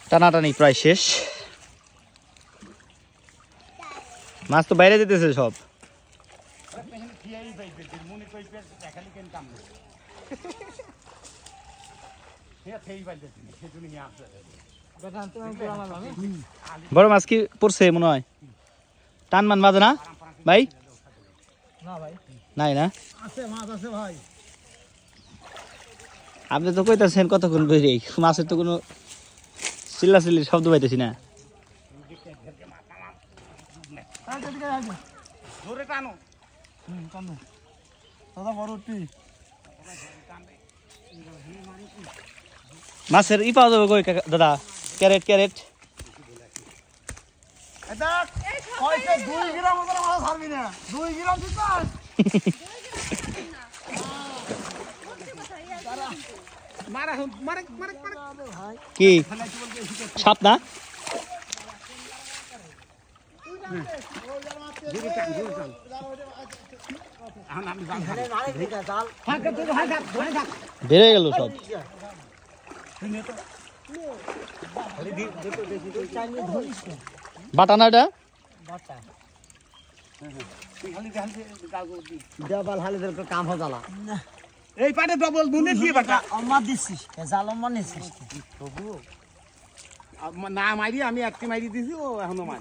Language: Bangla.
টানাটানি প্রায় শেষ। মাছ তো বাইরে যেতেছে সব। বড় মাছ কি পড়ছে মনে হয়? টান মান বাজে না ভাই? নাই না? আপনি তো কইতাছেন কতক্ষণ ধরে, মাছের তো কোনো চিল্লাচিল্লির শব্দ পাইতেছি না। মাছের ই পাওয়া যাবে কই দাদা? ক্যারেট ক্যারেট কি সাপ না? বেড়ে গেল সব। বাটা না এটা? এই পাটে ডবল বুনে দিয়ে বাটা অম্মা দিছিস জাল অম্মা নিছিস না মারি আমি একটি মারি দিছি ও এখনো মারি